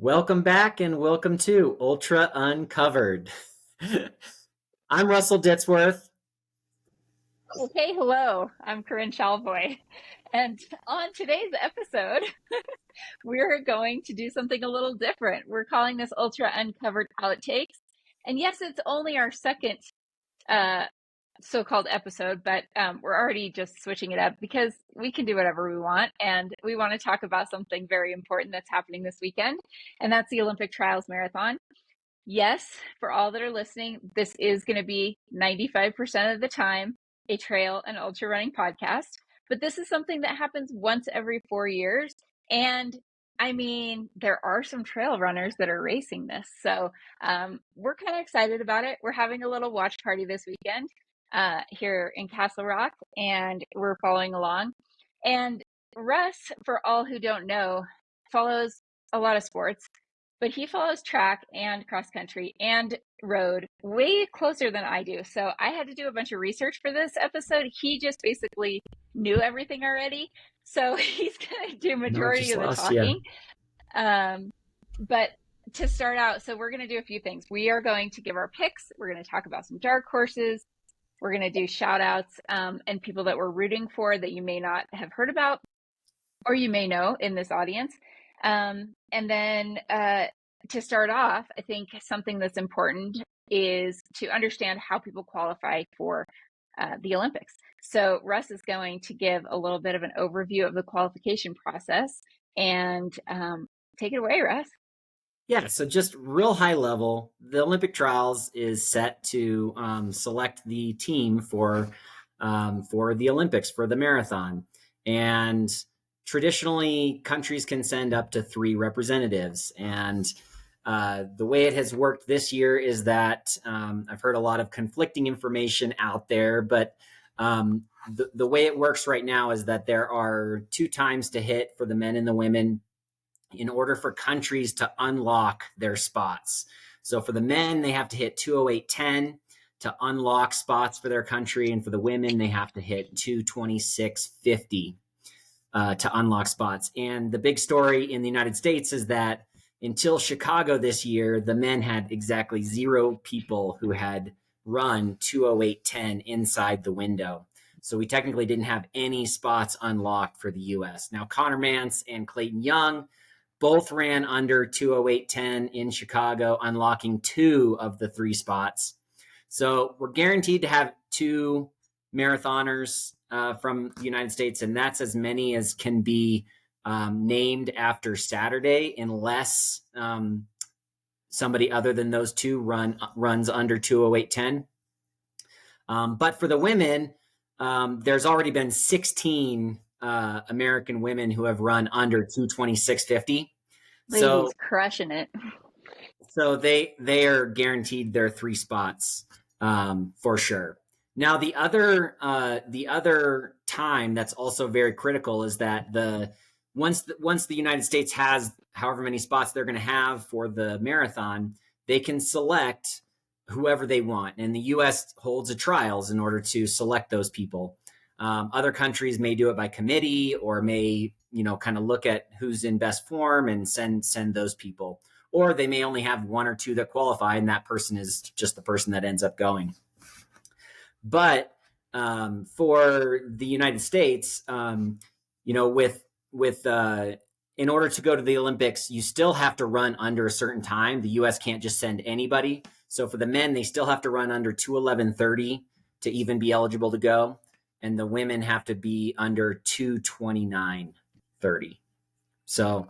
Welcome back and welcome to Ultra Uncovered. I'm Russell Ditzworth. Okay, hello. I'm Corinne Shalvoy. And on today's episode, we're going to do something a little different. We're calling this Ultra Uncovered Outtakes. And yes, it's only our second uh, so-called episode, but we're already just switching it up because we can do whatever we want. And we want to talk about something very important that's happening this weekend, and that's the Olympic Trials Marathon. Yes, for all that are listening, this is going to be 95% of the time a trail and ultra running podcast, but this is something that happens once every 4 years. And I mean, there are some trail runners that are racing this. So we're kind of excited about it. We're having a little watch party this weekend here in Castle Rock, and we're following along. And Russ, for all who don't know, follows a lot of sports, but he follows track and cross country and road way closer than I do. So I had to do a bunch of research for this episode. He just basically knew everything already. So he's going to do No, I majority just of the lost talking. you. But to start out, so we're going to do a few things. We are going to give our picks. We're going to talk about some dark horses. We're going to do shout outs and people that we're rooting for that you may not have heard about or you may know in this audience. And then to start off, I think something that's important is to understand how people qualify for the Olympics. So Russ is going to give a little bit of an overview of the qualification process, and take it away, Russ. Yeah, so just real high level, the Olympic trials is set to select the team for the Olympics, for the marathon. And traditionally, countries can send up to 3 representatives. And the way it has worked this year is that I've heard a lot of conflicting information out there, but the way it works right now is that there are 2 times to hit for the men and the women in order for countries to unlock their spots. So for the men, they have to hit 208.10 to unlock spots for their country. And for the women, they have to hit 226.50 to unlock spots. And the big story in the United States is that until Chicago this year, the men had exactly 0 people who had run 208.10 inside the window. So we technically didn't have any spots unlocked for the U.S. Now, Connor Mance and Clayton Young both ran under 208.10 in Chicago, unlocking 2 of the 3 spots. So we're guaranteed to have 2 marathoners from the United States, and that's as many as can be named after Saturday, unless somebody other than those 2 runs under 208.10. But for the women, there's already been 16 American women who have run under 226.50. Ladies crushing it. So they are guaranteed their 3 spots for sure. Now the other time that's also very critical is that once the United States has however many spots they're going to have for the marathon, they can select whoever they want, and the U.S. holds a trials in order to select those people. Other countries may do it by committee, or may kind of look at who's in best form and send those people, or they may only have 1 or 2 that qualify, and that person is just the person that ends up going. But for the United States, with in order to go to the Olympics, you still have to run under a certain time. The U.S. can't just send anybody. So for the men, they still have to run under 2:11:30 to even be eligible to go, and the women have to be under 2:29:30. So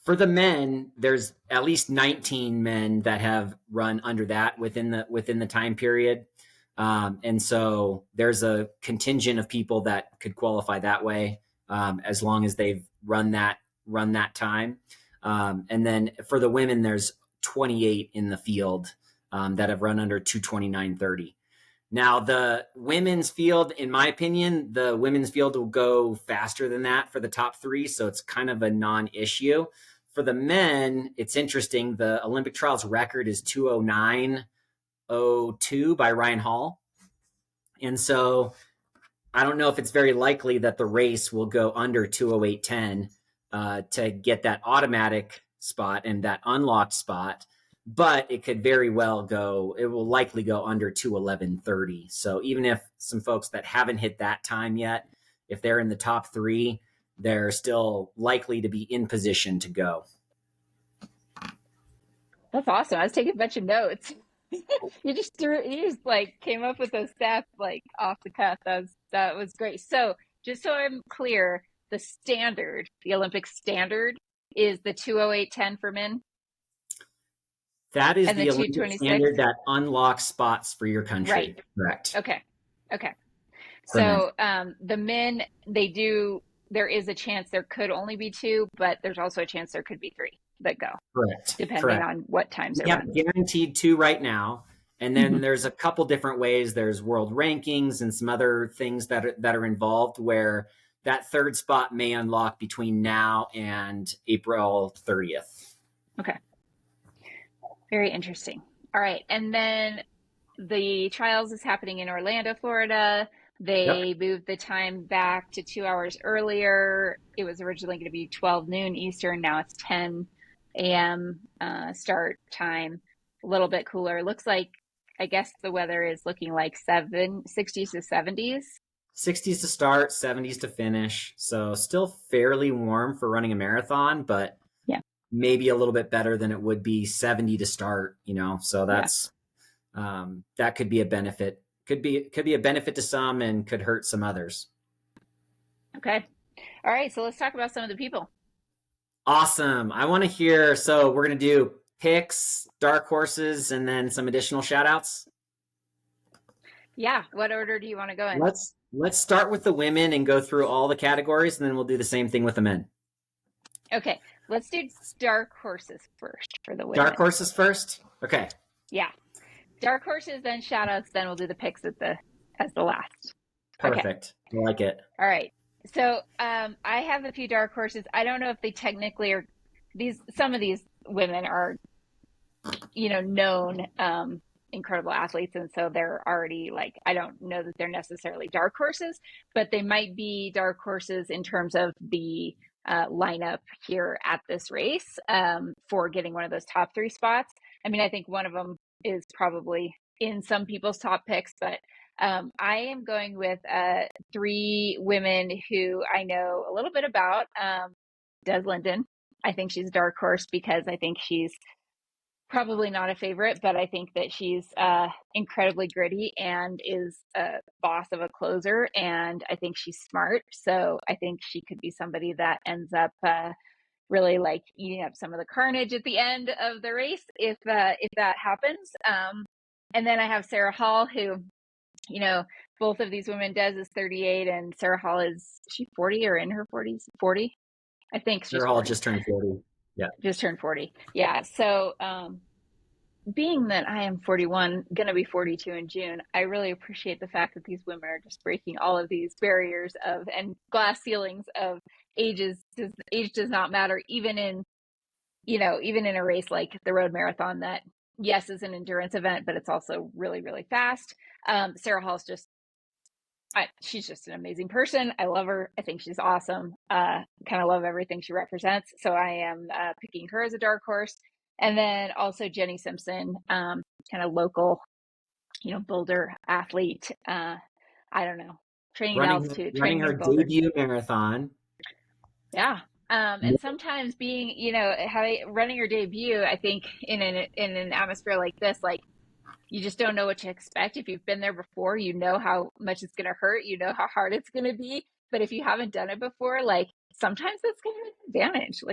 for the men, there's at least 19 men that have run under that within the time period. And so there's a contingent of people that could qualify that way, as long as they've run that time. And then for the women, there's 28 in the field that have run under 2:29:30. Now, the women's field, in my opinion, the women's field will go faster than that for the top 3, so it's kind of a non-issue. For the men, it's interesting. The Olympic trials record is 2:09:02 by Ryan Hall. And so I don't know if it's very likely that the race will go under 2:08:10 to get that automatic spot and that unlocked spot, but it could very well go, it will likely go under 2:11:30. So even if some folks that haven't hit that time yet, if they're in the top 3, they're still likely to be in position to go. That's awesome. I was taking a bunch of notes. You just like came up with those stats like off the cuff. That was great. So just so I'm clear, the Olympic standard is the 2:08:10 for men. That is And the the Olympic 2:26 standard that unlocks spots for your country. Right. Correct. Okay. For men. So the men, there is a chance there could only be 2, but there's also a chance there could be 3 that go. Correct. Depending on what times we they have run. guaranteed 2 right now. And then there's a couple different ways. There's world rankings and some other things that are involved where that 3rd spot may unlock between now and April 30th. Okay. Very interesting. All right. And then the trials is happening in Orlando, Florida. They moved the time back to 2 hours earlier. It was originally going to be 12 noon Eastern. Now it's 10 a.m. Start time. A little bit cooler. Looks like, I guess the weather is looking like 60s to 70s. 60s to start, 70s to finish. So still fairly warm for running a marathon, but maybe a little bit better than it would be 70 to start, so that's that could be a benefit. Could be a benefit to some and could hurt some others. Okay. All right. So let's talk about some of the people. Awesome. I want to hear, so we're going to do picks, dark horses, and then some additional shout outs. Yeah. What order do you want to go in? Let's start with the women and go through all the categories, and then we'll do the same thing with the men. Okay. Let's do dark horses first for the women. Dark horses first? Okay. Yeah. Dark horses, then shout outs, then we'll do the picks as the last. Perfect. Okay. I like it. All right. So I have a few dark horses. I don't know if they technically are some of these women are, known incredible athletes. And so they're already I don't know that they're necessarily dark horses, but they might be dark horses in terms of the lineup here at this race for getting one of those top 3 spots. I mean, I think one of them is probably in some people's top picks, but I am going with 3 women who I know a little bit about. Des Linden. I think she's a dark horse because I think she's probably not a favorite, but I think that she's incredibly gritty and is a boss of a closer. And I think she's smart. So I think she could be somebody that ends up really eating up some of the carnage at the end of the race if that happens. And then I have Sarah Hall, who, both of these women, Des is 38 and Sarah Hall is she 40 or in her 40s? 40? I think she's Sarah Hall 40. just turned 40. Yeah. Just turned 40. Yeah. So being that I am 41, going to be 42 in June, I really appreciate the fact that these women are just breaking all of these barriers and glass ceilings of ages. Age does not matter, even in a race like the road marathon that, yes, is an endurance event, but it's also really, really fast. Sarah Hall's she's just an amazing person. I love her. I think she's awesome. Kind of love everything she represents. So I am picking her as a dark horse. And then also Jenny Simpson, kind of local, Boulder athlete. I don't know, training at altitude, running her debut marathon. Yeah. And sometimes being, running your debut, I think in an atmosphere like this, you just don't know what to expect. If you've been there before, you know how much it's going to hurt, you know how hard it's going to be. But if you haven't done it before, sometimes that's going to be an advantage.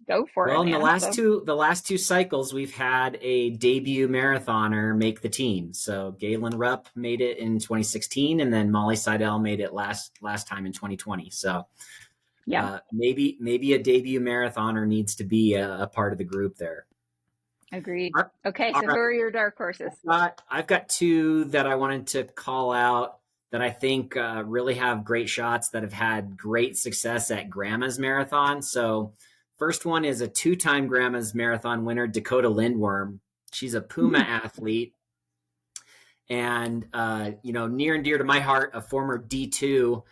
Go for it. Well, in the last two cycles, we've had a debut marathoner make the team. So Galen Rupp made it in 2016, and then Molly Seidel made it last time in 2020. So maybe a debut marathoner needs to be a part of the group there. Agreed. Okay, so who are your dark horses? I've got 2 that I wanted to call out that I think really have great shots that have had great success at Grandma's Marathon. So first one is a 2-time Grandma's Marathon winner, Dakota Lindworm. She's a Puma athlete. And, near and dear to my heart, a former D2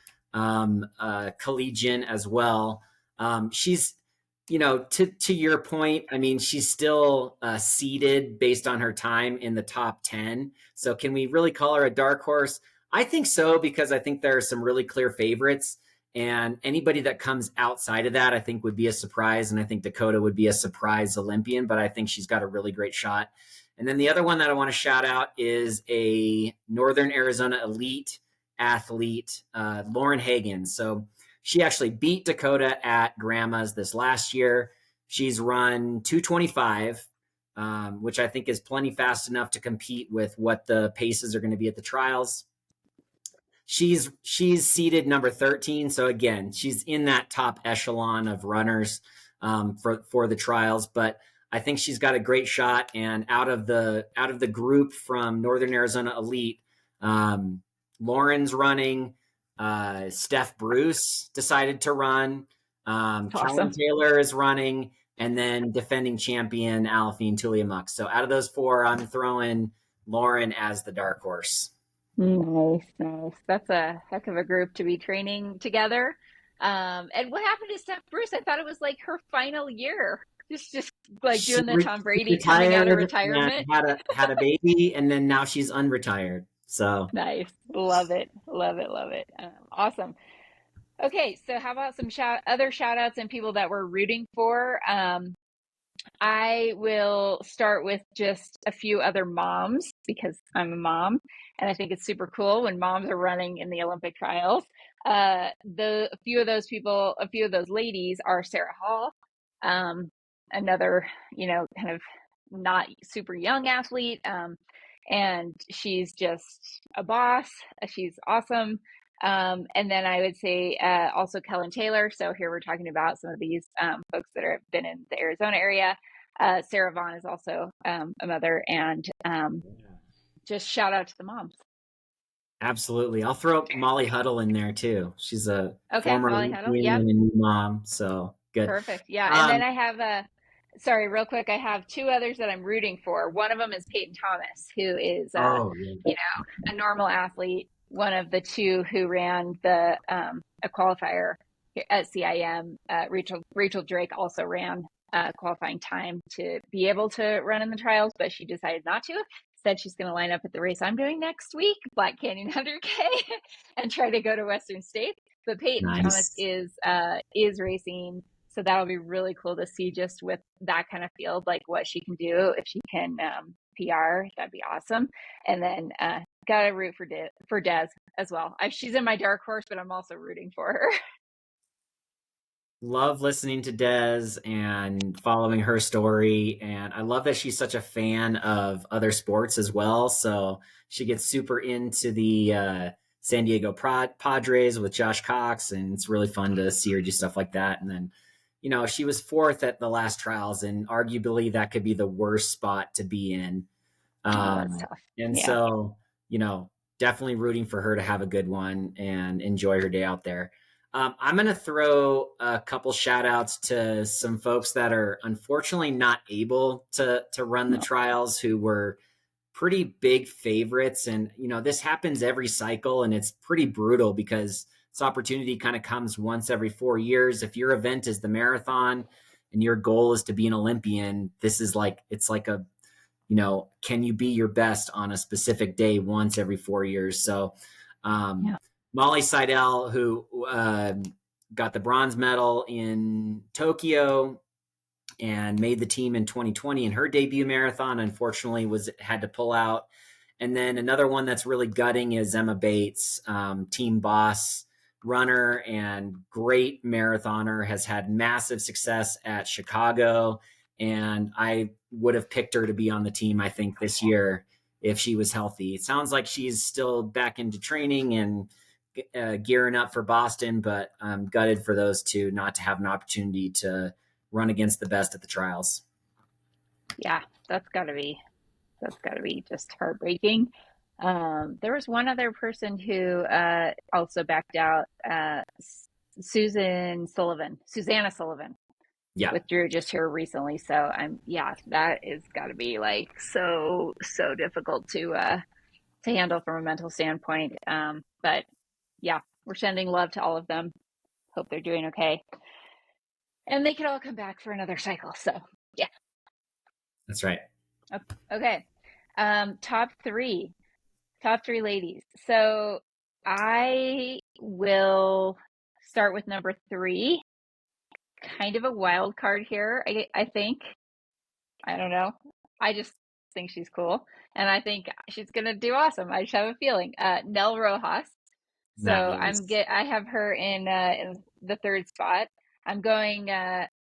collegian as well. She's to your point, I mean, she's still seeded based on her time in the top 10. So can we really call her a dark horse? I think so, because I think there are some really clear favorites. And anybody that comes outside of that, I think would be a surprise. And I think Dakota would be a surprise Olympian, but I think she's got a really great shot. And then the other one that I want to shout out is a Northern Arizona elite athlete, Lauren Hagen. So she actually beat Dakota at Grandma's this last year. She's run 225, which I think is plenty fast enough to compete with what the paces are going to be at the trials. She's seeded number 13, so again, she's in that top echelon of runners for the trials. But I think she's got a great shot. And out of the group from Northern Arizona Elite, Lauren's running. Steph Bruce decided to run. Awesome. Kellen Taylor is running, and then defending champion Alphine Tuliamuk. So out of those four, I'm throwing Lauren as the dark horse. Nice. That's a heck of a group to be training together. And what happened to Steph Bruce? I thought it was like her final year. Just like doing the Tom Brady coming out of retirement. Had a baby, and then now she's unretired. So nice. Love it. Awesome. Okay, so how about some other shout outs and people that we're rooting for? I will start with just a few other moms, because I'm a mom, and I think it's super cool when moms are running in the Olympic trials. A few of those ladies are Sarah Hall, another, kind of not super young athlete. And she's just a boss. She's awesome. And then I would say also Kellen Taylor. So here we're talking about some of these folks that have been in the Arizona area. Sarah Vaughn is also a mother, and just shout out to the moms. Absolutely. I'll throw Molly Huddle in there too. She's a former Molly Huddle, and a new mom. So good. Perfect. Yeah. And then I have sorry, real quick. I have two others that I'm rooting for. One of them is Peyton Thomas, who is, a normal athlete. One of the two who ran a qualifier at CIM. Rachel Drake also ran qualifying time to be able to run in the trials, but she decided not to. Said she's going to line up at the race I'm doing next week, Black Canyon 100K, and try to go to Western States. But Peyton Thomas is racing, so that'll be really cool to see, just with that kind of field, like what she can do. If she can PR, that'd be awesome. And then gotta root for Des as well. She's in my dark horse, but I'm also rooting for her. Love listening to Des and following her story. And I love that she's such a fan of other sports as well. So she gets super into the San Diego Padres with Josh Cox. And it's really fun to see her do stuff like that. And then, she was fourth at the last trials, and arguably that could be the worst spot to be in. That's tough. So, definitely rooting for her to have a good one and enjoy her day out there. I'm going to throw a couple shout outs to some folks that are unfortunately not able to run the trials, who were pretty big favorites. And, this happens every cycle, and it's pretty brutal because this opportunity kind of comes once every 4 years. If your event is the marathon and your goal is to be an Olympian, this is it's like a, can you be your best on a specific day once every 4 years? So, Molly Seidel, who got the bronze medal in Tokyo and made the team in 2020 in her debut marathon, unfortunately had to pull out. And then another one that's really gutting is Emma Bates, team boss runner and great marathoner, has had massive success at Chicago. And I would have picked her to be on the team, I think, this year if she was healthy. It sounds like she's still back into training and gearing up for Boston, but I'm gutted for those two not to have an opportunity to run against the best at the trials. Yeah, that's gotta be just heartbreaking. There was one other person who also backed out, Susanna Sullivan. Yeah, withdrew just here recently. So that is got to be like so difficult to handle from a mental standpoint. But yeah, we're sending love to all of them. Hope they're doing okay. And they could all come back for another cycle. So, yeah. That's right. Okay. Top three. Top three ladies. So I will start with number three. Kind of a wild card here, I think. I don't know. I just think she's cool. And I think she's gonna do awesome. I just have a feeling. Nell Rojas. So Nice. I have her in the third spot. I'm going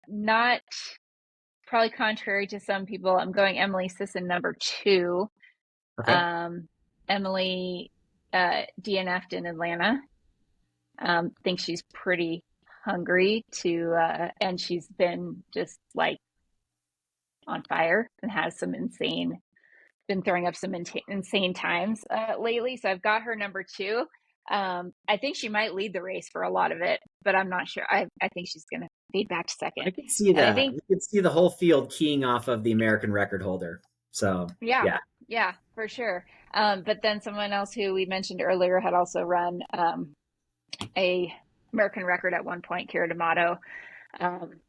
not probably contrary to some people. I'm going Emily Sisson number two. Okay. Emily DNF'd in Atlanta. Think she's pretty hungry and she's been just like on fire and has been throwing up some insane times lately. So I've got her number two. I think she might lead the race for a lot of it, but I'm not sure. I think she's going to fade back to second. I could see And I that. think, You could see the whole field keying off of the American record holder. So yeah, yeah, yeah, for sure. But then someone else who we mentioned earlier had also run a American record at one point, Kira D'Amato. Um,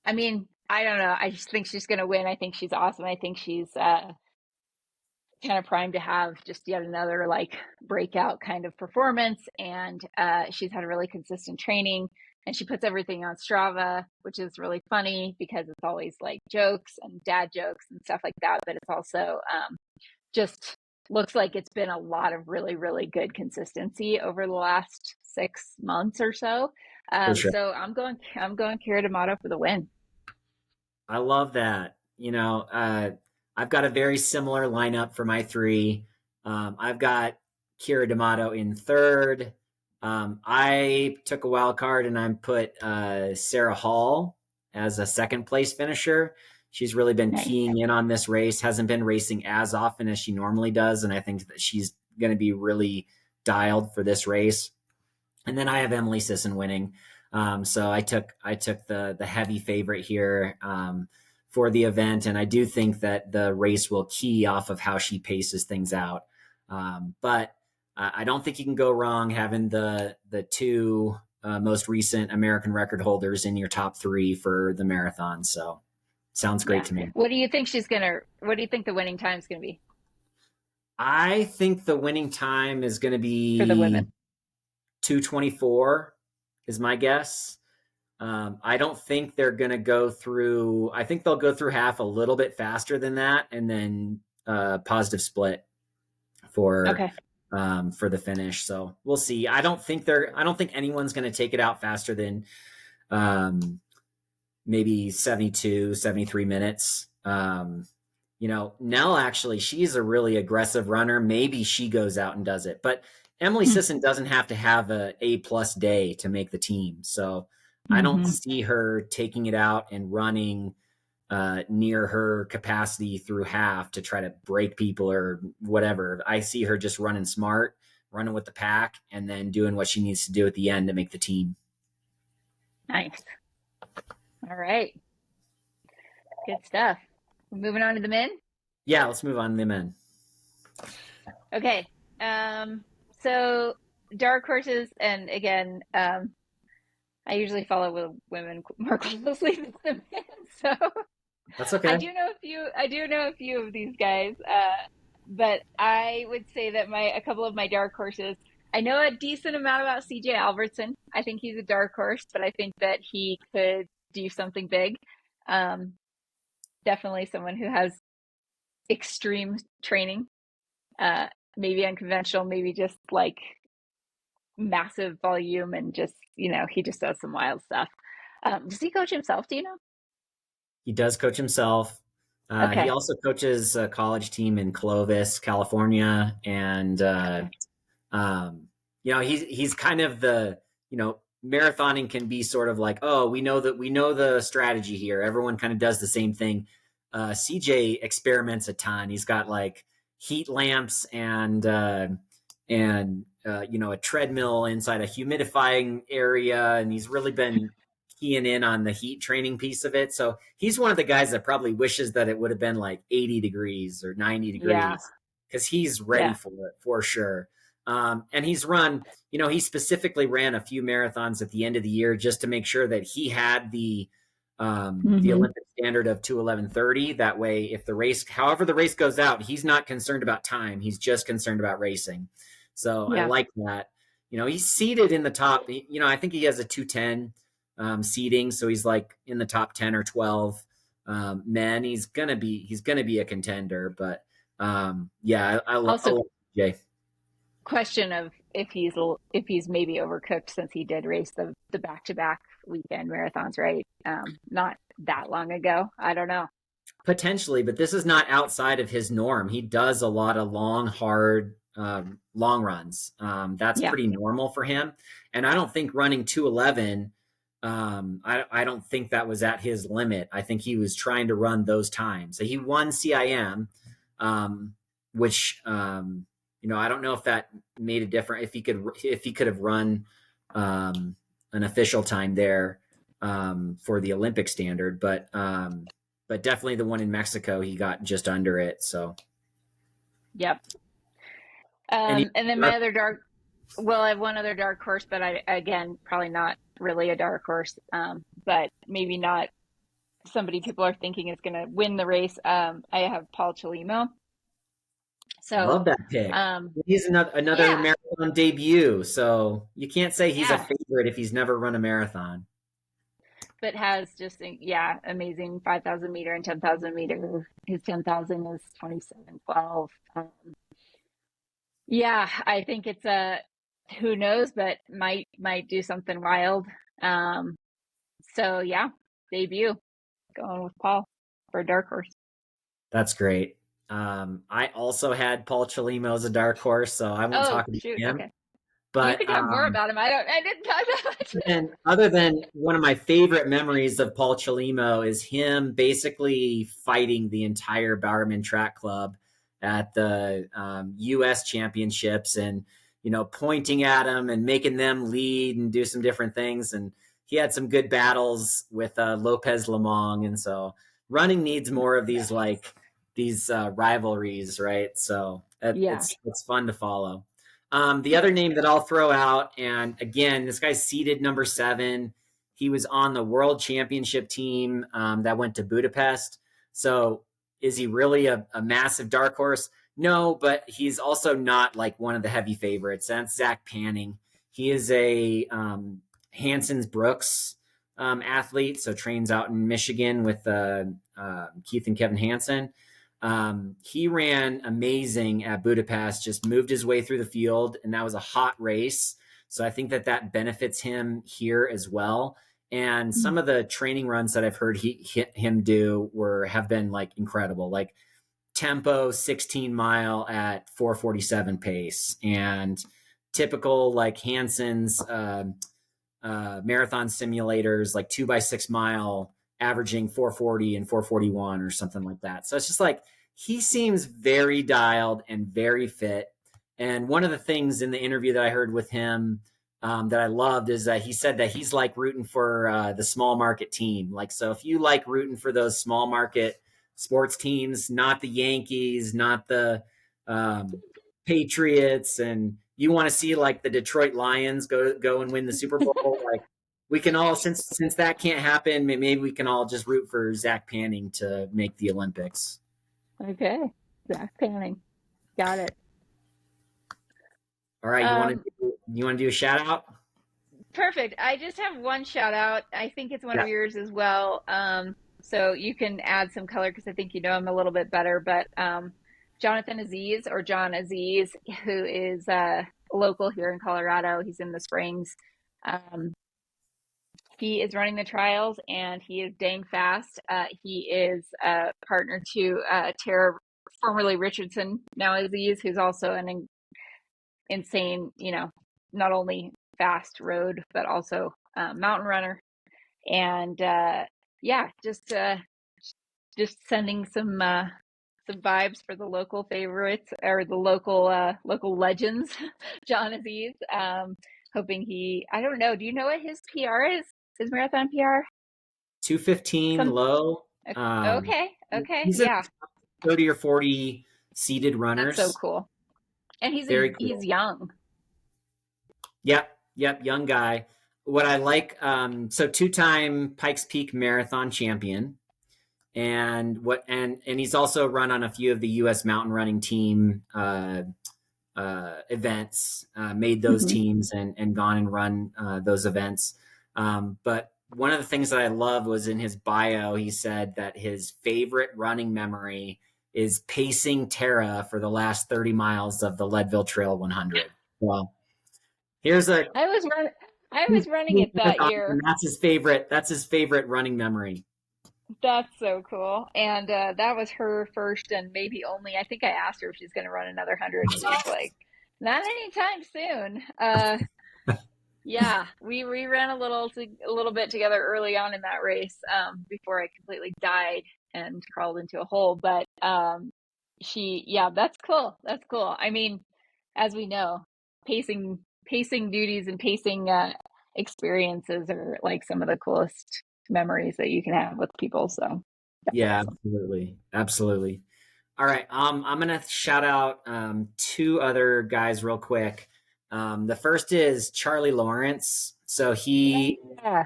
I mean, I don't know. I just think she's going to win. I think she's awesome. I think she's kind of primed to have just yet another like breakout kind of performance. And she's had a really consistent training, and she puts everything on Strava, which is really funny because it's always like jokes and dad jokes and stuff like that. But it's also just looks like it's been a lot of really, really good consistency over the last 6 months or so. for sure. So I'm going Kira D'Amato for the win. I love that. I've got a very similar lineup for my three. I've got Kira D'Amato in third. I took a wild card and I put Sarah Hall as a second place finisher. She's really been Nice. keying in on this race, hasn't been racing as often as she normally does. And I think that she's going to be really dialed for this race. And then I have Emily Sisson winning. So I took the heavy favorite here for the event, and I do think that the race will key off of how she paces things out. But I don't think you can go wrong having the two most recent American record holders in your top three for the marathon. So sounds great Yeah. to me. What do you think what do you think the winning time is gonna be I think the winning time is going to for the be women? 2:24 is my guess. I don't think they're going to go through. I think they'll go through half a little bit faster than that, and then positive split for Okay. for the finish. So we'll see. I don't think anyone's going to take it out faster than maybe 72, 73 minutes. Nell actually, she's a really aggressive runner. Maybe she goes out and does it, but Emily Sisson doesn't have to have A+ day to make the team. So I don't Mm-hmm. see her taking it out and running near her capacity through half to try to break people or whatever. I see her just running smart, running with the pack, and then doing what she needs to do at the end to make the team. Nice. All right. Good stuff. We're moving on to the men. Yeah, let's move on to the men. Okay. So dark horses, and again, I usually follow with women more closely than the men. So That's okay. I do know a few of these guys. But I would say that a couple of my dark horses, I know a decent amount about CJ Albertson. I think he's a dark horse, but I think that he could do something big. Um, Definitely someone who has extreme training, maybe unconventional, maybe just like massive volume, and just, he just does some wild stuff. Does he coach himself? Do you know? He does coach himself. He Okay. also coaches a college team in Clovis, California, and Okay. he's kind of the marathoning can be sort of like, oh, we know the strategy here. Everyone kind of does the same thing. CJ experiments a ton. He's got like heat lamps and a treadmill inside a humidifying area, and he's really been keying in on the heat training piece of it. So he's one of the guys that probably wishes that it would have been like 80 degrees or 90 Yeah. degrees because he's ready Yeah. for it for sure. And he's run, he specifically ran a few marathons at the end of the year just to make sure that he had the Hmm. Olympic standard of 2:11:30. That way, if the race, however the race goes out, he's not concerned about time. He's just concerned about racing. So I Yeah. like that. He's seated in the top. I think he has a 210 seating, so he's like in the top 10 or 12 men. He's gonna be a contender. But yeah, I Also, love Jay. question of if he's maybe overcooked since he did race the back-to-back weekend marathons, right? Not that long ago. I don't know. Potentially, but this is not outside of his norm. He does a lot of long, hard, long runs. That's Yeah. pretty normal for him. And I don't think running 2:11. I don't think that was at his limit. I think he was trying to run those times. So he won CIM, which I don't know if that made a difference. If he could have run an official time there for the Olympic standard, but definitely the one in Mexico, he got just under it. So, Yep. and he, And then well, I have one other dark horse, but again, probably not really a dark horse, but maybe not somebody people are thinking is going to win the race. I have Paul Chelimo. So, love that pick. um, He's another yeah, marathon debut, so you can't say he's a yeah, favorite if he's never run a marathon. but has just, yeah, amazing 5,000 meter and 10,000 meter. His 10,000 is 27:12. Yeah, I think it's who knows, but might do something wild. Um, so yeah, debut going with Paul for dark horse. That's great. I also had Paul Chelimo as a dark horse, so I won't Oh talk about shoot, him. okay. You But could talk more about him. I didn't talk that much. and other than one of my favorite memories of Paul Chelimo is him basically fighting the entire Bowerman Track Club at the U.S. Championships, and pointing at them and making them lead and do some different things. And he had some good battles with Lopez Lamong, and so running needs more of these these rivalries, right? So Yeah. it's fun to follow. The other name that I'll throw out, and again, this guy's seeded number 7. He was on the world championship team that went to Budapest. So is he really a massive dark horse? No, but he's also not like one of the heavy favorites. That's Zach Panning. He is a Hanson's Brooks athlete, so trains out in Michigan with Keith and Kevin Hansen. He ran amazing at Budapest, just moved his way through the field, and that was a hot race. So I think that benefits him here as well. And some of the training runs that I've heard him do have been like incredible, like tempo 16 mile at 4:47 pace, and typical like Hanson's marathon simulators, like 2x6 mile averaging 4:40 and 4:41 or something like that. So it's just like he seems very dialed and very fit. And one of the things in the interview that I heard with him that I loved is that he said that he's like rooting for the small market team. Like, so if you like rooting for those small market sports teams, not the Yankees, not the Patriots, and you want to see like the Detroit Lions go and win the Super Bowl, like we can all, since that can't happen, maybe we can all just root for Zach Panning to make the Olympics. Okay. Zach Panning. Got it. All right, Um, you want to do a shout out? Perfect. I just have one shout out. I think it's one Yeah. of yours as well. So you can add some color because I think you know him a little bit better. But Jonathan Aziz, or John Aziz, who is local here in Colorado. He's in the Springs. Um, he is running the trials and he is dang fast. He is partner to Tara, formerly Richardson, now Aziz, who's also an insane, not only fast road, but also mountain runner. And yeah, just sending some vibes for the local favorites or the local legends, John Aziz. Hoping I don't know. Do you know what his PR is? His marathon PR? 2:15 Some low. okay, He's in yeah, 30 or 40 seated that's so runners. cool. And Very he's cool. young. Yep, young guy. What I like, so two-time Pikes Peak Marathon champion, and he's also run on a few of the U.S. mountain running team events, made those Mhm. teams and gone and run those events. But one of the things that I love was in his bio, he said that his favorite running memory is pacing Tara for the last 30 miles of the Leadville Trail 100. Well, here's a I was run I was running it that and year. that's his favorite. That's his favorite running memory. That's so cool. And that was her first and maybe only. I think I asked her if she's going to run another 100, and she's like, not anytime soon. Yeah, we ran a little bit together early on in that race, before I completely died and crawled into a hole. But yeah, that's cool. That's cool. I mean, as we know, pacing duties and pacing experiences are like some of the coolest memories that you can have with people. So that's Yeah, awesome. absolutely, absolutely. All right. I'm gonna shout out two other guys real quick. The first is Charlie Lawrence. So Yeah.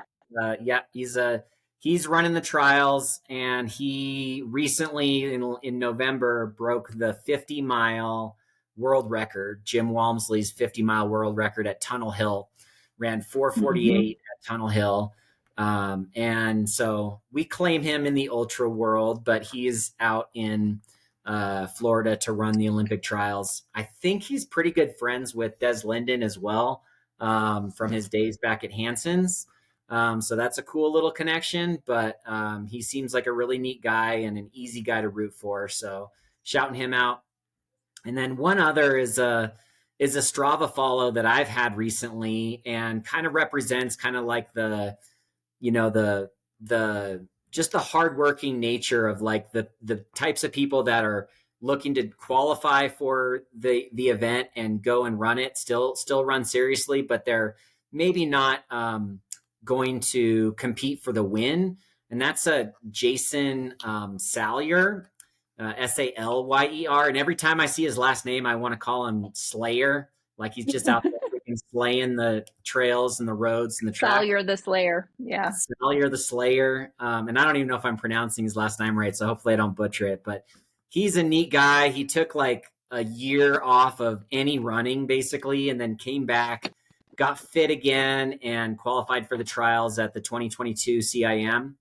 yeah, he's running the trials, and he recently in November broke the 50-mile world record, Jim Walmsley's 50-mile world record at Tunnel Hill. Ran Hmm. 4:48 at Tunnel Hill. And so we claim him in the ultra world, but he's out in Florida to run the Olympic trials. I think he's pretty good friends with Des Linden as well, from his days back at Hanson's. So that's a cool little connection, but he seems like a really neat guy and an easy guy to root for. So shouting him out. And then one other is a Strava follow that I've had recently, and kind of represents kind of like the, you know, the just the hardworking nature of like the types of people that are looking to qualify for the event and go and run it, still run seriously, but they're maybe not going to compete for the win. And that's a Jason Salyer, Salyer. And every time I see his last name, I want to call him Slayer, like he's just out there freaking slaying the trails and the roads and the track. Salyer the Slayer. Yeah. Salyer the Slayer. And I don't even know if I'm pronouncing his last name right, so hopefully I don't butcher it. But he's a neat guy. He took like a year off of any running, basically, and then came back, got fit again, and qualified for the trials at the 2022 CIM.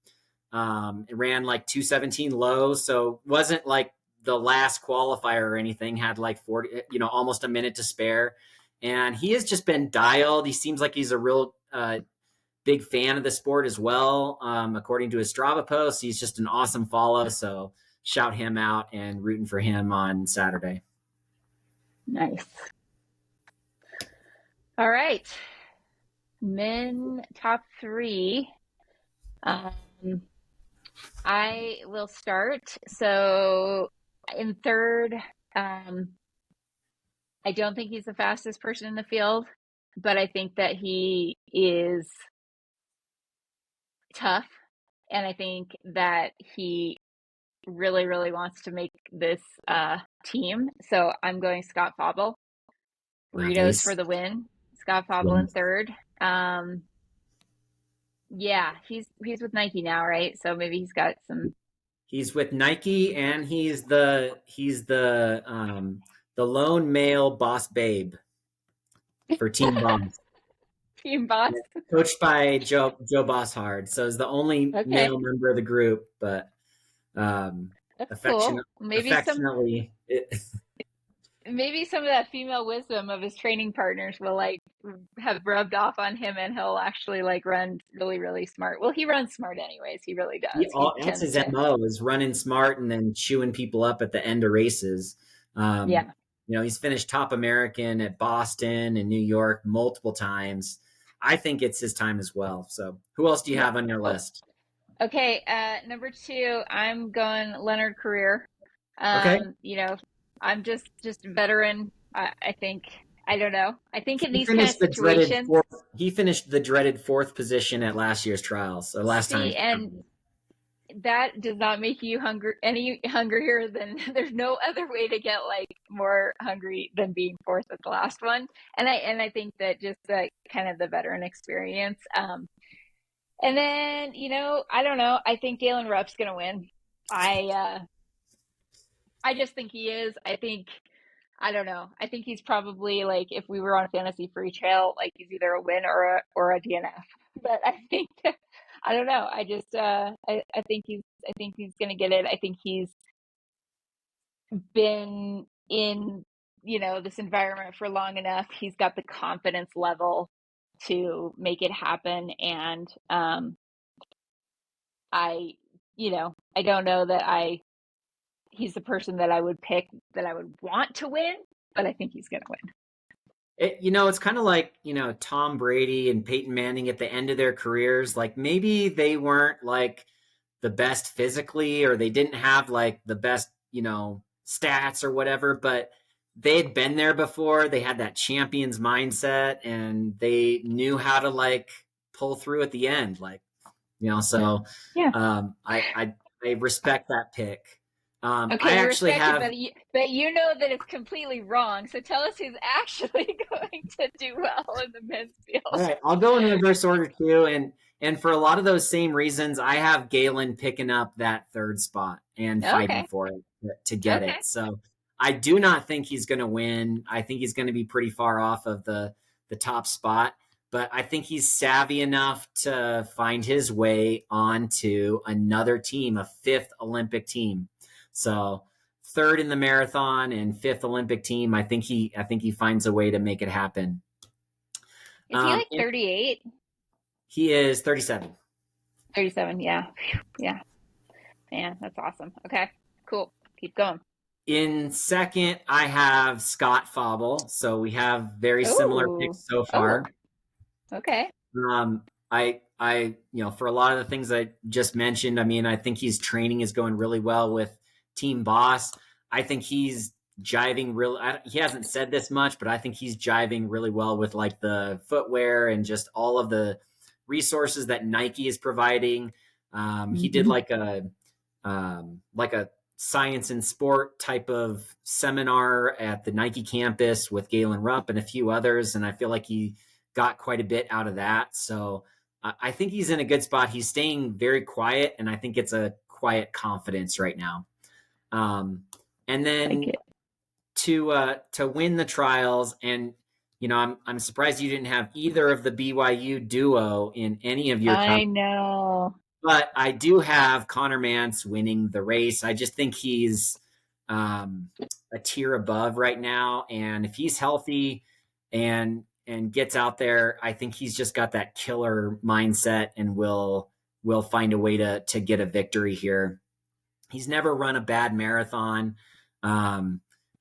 It ran like 217 low, so wasn't like the last qualifier or anything. Had like 40, almost a minute to spare, and he has just been dialed. He seems like he's a real big fan of the sport as well. According to his Strava post, he's just an awesome follow. So shout him out and rooting for him on Saturday. Nice. All right. Men top three. Um, I will start. So in third, I don't think he's the fastest person in the field, but I think that he is tough. And I think that he really, really wants to make this team. So I'm going Scott Fauble. Burritos for Nice. the win. Scott Fauble in Yes. third. Yeah, he's with Nike now, right? So maybe he's got some He's with Nike, and the lone male boss babe for Team Boss, team boss. coached by Joe Bosshard. So he's the only Okay, male member of the group, but um, that's cool. affectionate, affectionately, Maybe some of that female wisdom of his training partners will like have rubbed off on him, and he'll actually like run really, really smart. Well, he runs smart anyways. He really does. He that's tends his to, MO, is running smart and then chewing people up at the end of races. Um, yeah, he's finished top American at Boston and New York multiple times. I think it's his time as well. So who else do you yeah, have on your cool. list? Okay, number two, I'm going Leonard Career. Okay. You know, I'm just veteran. I think I don't know. I think in He these kind of finished the dreaded situations, fourth. He finished the dreaded fourth position at last year's trials. So last time. see, and that does not make you any hungrier than there's no other way to get like more hungry than being fourth at the last one. And I think that just kind of the veteran experience. And then, I don't know. I think Galen Rupp's gonna win. I just think he is. I don't know. I think he's probably like, if we were on a fantasy free trail, like he's either a win or a DNF. But I think I don't know. I think he's gonna get it. I think he's been in, this environment for long enough. He's got the confidence level to make it happen. And I, I don't know that he's the person that I would pick that I would want to win, but I think he's going to win. It's kind of like, Tom Brady and Peyton Manning at the end of their careers. Like maybe they weren't like the best physically, or they didn't have like the best, stats or whatever, but they'd been there before. They had that champions mindset and they knew how to like pull through at the end. Like, so Yeah. I respect that pick. Okay, I you actually respect have, it, but you know that it's completely wrong. So tell us who's actually going to do well in the men's all field. right, I'll go in reverse order too. And for a lot of those same reasons, I have Galen picking up that third spot and fighting Okay. for it to get Okay. it. So I do not think he's going to win. I think he's going to be pretty far off of the top spot, but I think he's savvy enough to find his way onto another team, a fifth Olympic team. So third in the marathon and fifth Olympic team. I think he finds a way to make it happen. Is he like 38? He is 37. 37, yeah. Yeah. Man, that's awesome. Okay, cool. Keep going. In second, I have Scott Fauble. So we have very similar Oh, picks so far. okay. For a lot of the things I just mentioned, I mean, I think his training is going really well with Team Boss. I think he's jiving he hasn't said this much, but I think he's jiving really well with like the footwear and just all of the resources that Nike is providing. He did like a science and sport type of seminar at the Nike campus with Galen Rupp and a few others. And I feel like he got quite a bit out of that. So I think he's in a good spot. He's staying very quiet, and I think it's a quiet confidence right now. And then Like to win the trials, and I'm surprised you didn't have either of the BYU duo in any of your I know. but I do have Connor Mance winning the race. I just think he's a tier above right now, and if he's healthy and gets out there, I think he's just got that killer mindset and will find a way to get a victory here. He's never run a bad marathon.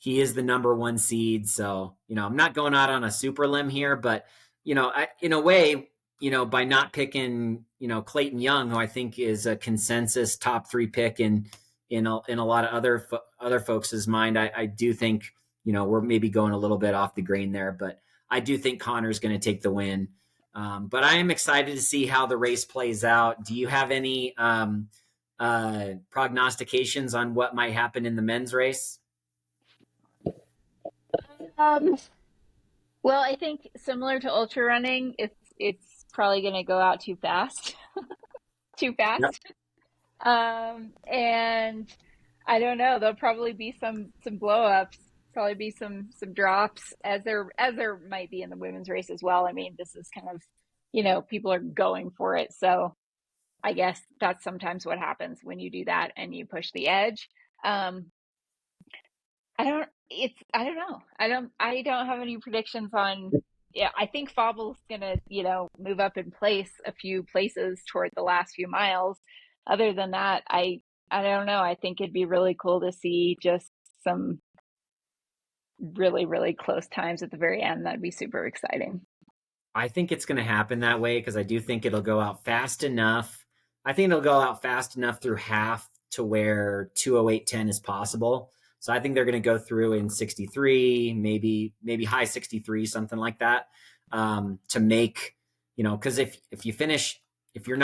He is the number one seed, so I'm not going out on a super limb here, but in a way, by not picking, Clayton Young, who I think is a consensus top 3 pick in a lot of other folks' mind, I do think, we're maybe going a little bit off the grain there, but I do think Connor's going to take the win. But I am excited to see how the race plays out. Do you have any prognostications on what might happen in the men's race? Well, I think similar to ultra running, it's probably going to go out too fast. Too Yep. fast. And I don't know, there'll probably be some blow ups, probably be some drops, as there might be in the women's race as well. I mean, this is kind of, people are going for it. So I guess that's sometimes what happens when you do that and you push the edge. I don't know. I don't have any predictions on. Yeah, I think Fauble's gonna, move up in place a few places toward the last few miles. Other than that, I don't know. I think it'd be really cool to see just some really, really close times at the very end. That'd be super exciting. I think it's going to happen that way because I do think it'll go out fast enough. I think it'll go out fast enough through half to where 2:08:10 is possible. So I think they're going to go through in 63, maybe high 63, something like that, to make, because if you finish if your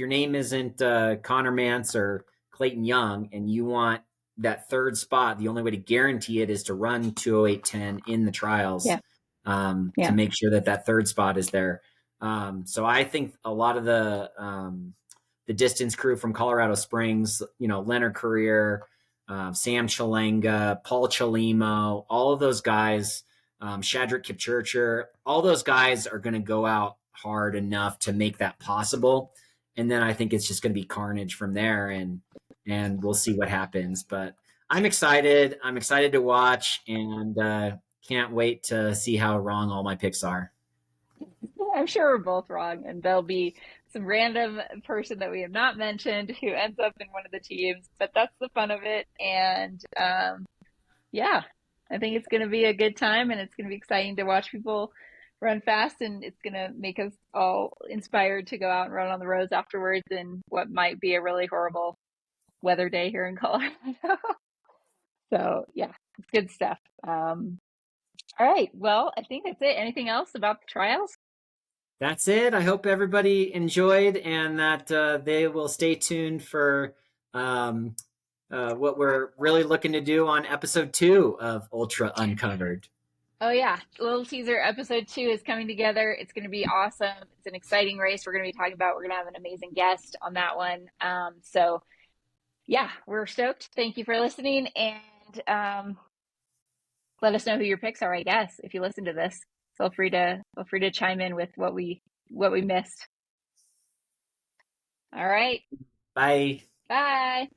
name isn't Connor Mance or Clayton Young, and you want that third spot, the only way to guarantee it is to run 208.10 in the trials, Yeah. to Yeah. make sure that that third spot is there. So I think a lot of the distance crew from Colorado Springs, Leonard Courier, Sam Chalanga, Paul Chalimo, all of those guys, Shadrick Kipchurcher, all those guys are going to go out hard enough to make that possible. And then I think it's just going to be carnage from there, and we'll see what happens. But I'm excited. I'm excited to watch, and can't wait to see how wrong all my picks are. I'm sure we're both wrong, and there'll be some random person that we have not mentioned who ends up in one of the teams, but that's the fun of it. And yeah, I think it's going to be a good time, and it's going to be exciting to watch people run fast, and it's going to make us all inspired to go out and run on the roads afterwards in what might be a really horrible weather day here in Colorado. So yeah, it's good stuff. All right, well, I think that's it. Anything else about the trials? That's it. I hope everybody enjoyed, and that they will stay tuned for um, what we're really looking to do on episode 2 of Ultra Uncovered. Oh yeah, little teaser. Episode 2 is coming together. It's going to be awesome. It's an exciting race. We're going to be talking about. We're going to have an amazing guest on that one. So yeah, we're stoked. Thank you for listening, and let us know who your picks are. I guess if you listen to this, feel free to chime in with what we missed. All right. Bye. Bye.